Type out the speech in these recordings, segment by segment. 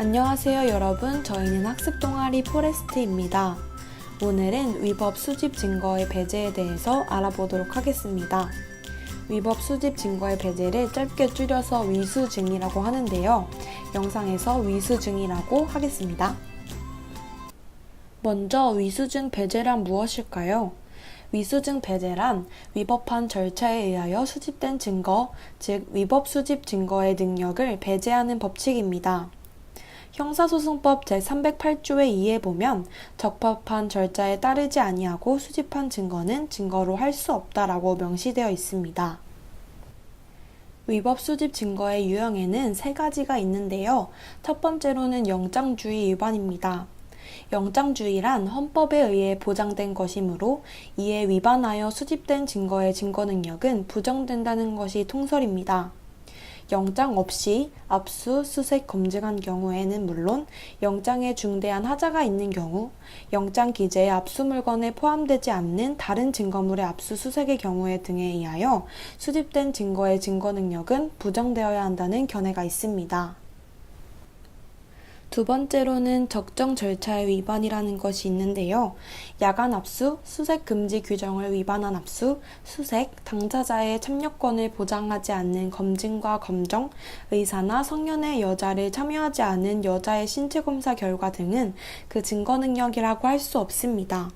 안녕하세요 여러분, 저희는 학습동아리 포레스트입니다. 오늘은 위법 수집 증거의 배제에 대해서 알아보도록 하겠습니다. 위법 수집 증거의 배제를 짧게 줄여서 위수증이라고 하는데요. 영상에서 위수증이라고 하겠습니다. 먼저 위수증 배제란 무엇일까요? 위수증 배제란 위법한 절차에 의하여 수집된 증거, 즉 위법 수집 증거의 능력을 배제하는 법칙입니다. 형사소송법 제308조의 2에 보면 적법한 절차에 따르지 아니하고 수집한 증거는 증거로 할 수 없다라고 명시되어 있습니다. 위법 수집 증거의 유형에는 세 가지가 있는데요. 첫 번째로는 영장주의 위반입니다. 영장주의란 헌법에 의해 보장된 것이므로 이에 위반하여 수집된 증거의 증거 능력은 부정된다는 것이 통설입니다. 영장 없이 압수, 수색, 검증한 경우에는 물론 영장에 중대한 하자가 있는 경우, 영장 기재에 압수 물건에 포함되지 않는 다른 증거물의 압수, 수색의 경우에 등에 의하여 수집된 증거의 증거 능력은 부정되어야 한다는 견해가 있습니다. 두 번째로는 적정 절차의 위반이라는 것이 있는데요. 야간 압수, 수색 금지 규정을 위반한 압수, 수색, 당사자의 참여권을 보장하지 않는 검증과 검정, 의사나 성년의 여자를 참여하지 않은 여자의 신체 검사 결과 등은 그 증거 능력이라고 할 수 없습니다.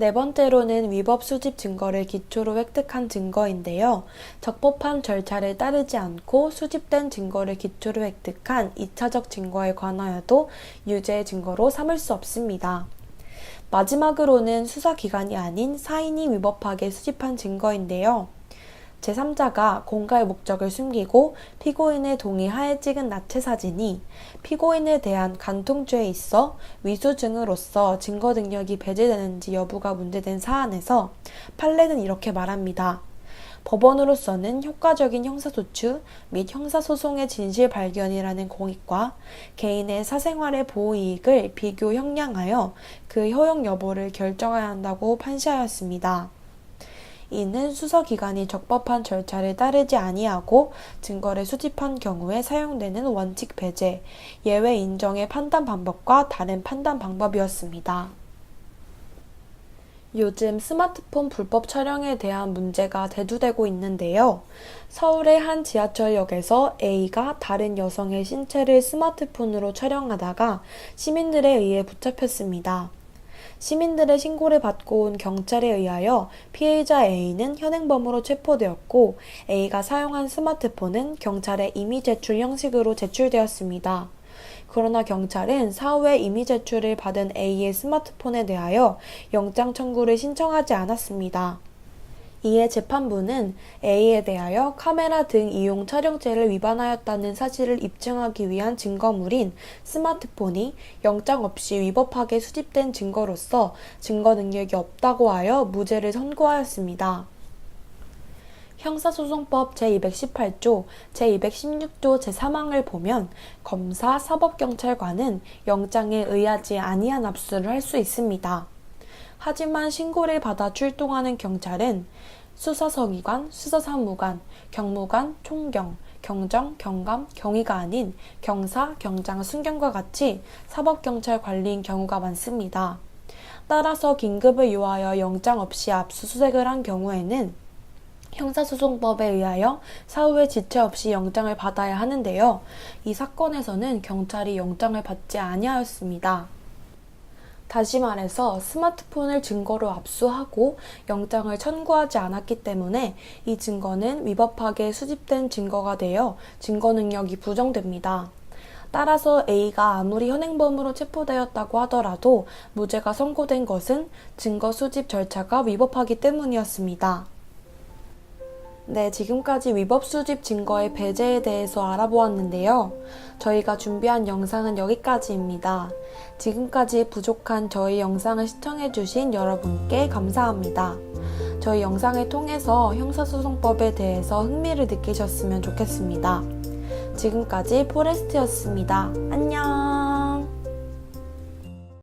네 번째로는 위법 수집 증거를 기초로 획득한 증거인데요. 적법한 절차를 따르지 않고 수집된 증거를 기초로 획득한 2차적 증거에 관하여도 유죄의 증거로 삼을 수 없습니다. 마지막으로는 수사기관이 아닌 사인이 위법하게 수집한 증거인데요. 제3자가 공갈 목적을 숨기고 피고인의 동의하에 찍은 나체 사진이 피고인에 대한 간통죄에 있어 위수증으로서 증거 능력이 배제되는지 여부가 문제된 사안에서 판례는 이렇게 말합니다. 법원으로서는 효과적인 형사소추 및 형사소송의 진실 발견이라는 공익과 개인의 사생활의 보호 이익을 비교 형량하여 그 허용 여부를 결정해야 한다고 판시하였습니다. 이는 수사기관이 적법한 절차를 따르지 아니하고 증거를 수집한 경우에 사용되는 원칙 배제, 예외 인정의 판단 방법과 다른 판단 방법이었습니다. 요즘 스마트폰 불법 촬영에 대한 문제가 대두되고 있는데요. 서울의 한 지하철역에서 A가 다른 여성의 신체를 스마트폰으로 촬영하다가 시민들에 의해 붙잡혔습니다. 시민들의 신고를 받고 온 경찰에 의하여 피해자 A는 현행범으로 체포되었고 A가 사용한 스마트폰은 경찰에 임의 제출 형식으로 제출되었습니다. 그러나 경찰은 사후에 임의 제출을 받은 A의 스마트폰에 대하여 영장 청구를 신청하지 않았습니다. 이에 재판부는 A에 대하여 카메라 등 이용 촬영죄를 위반하였다는 사실을 입증하기 위한 증거물인 스마트폰이 영장 없이 위법하게 수집된 증거로서 증거 능력이 없다고 하여 무죄를 선고하였습니다. 형사소송법 제218조, 제216조 제3항을 보면 검사, 사법경찰관은 영장에 의하지 아니한 압수를 할 수 있습니다. 하지만 신고를 받아 출동하는 경찰은 수사서기관, 수사사무관, 경무관, 총경, 경정, 경감, 경위가 아닌 경사, 경장, 순경과 같이 사법경찰 관리인 경우가 많습니다. 따라서 긴급을 요하여 영장 없이 압수수색을 한 경우에는 형사소송법에 의하여 사후에 지체 없이 영장을 받아야 하는데요. 이 사건에서는 경찰이 영장을 받지 아니하였습니다. 다시 말해서 스마트폰을 증거로 압수하고 영장을 청구하지 않았기 때문에 이 증거는 위법하게 수집된 증거가 되어 증거 능력이 부정됩니다. 따라서 A가 아무리 현행범으로 체포되었다고 하더라도 무죄가 선고된 것은 증거 수집 절차가 위법하기 때문이었습니다. 네, 지금까지 위법 수집 증거의 배제에 대해서 알아보았는데요. 저희가 준비한 영상은 여기까지입니다. 지금까지 부족한 저희 영상을 시청해주신 여러분께 감사합니다. 저희 영상을 통해서 형사소송법에 대해서 흥미를 느끼셨으면 좋겠습니다. 지금까지 포레스트였습니다. 안녕!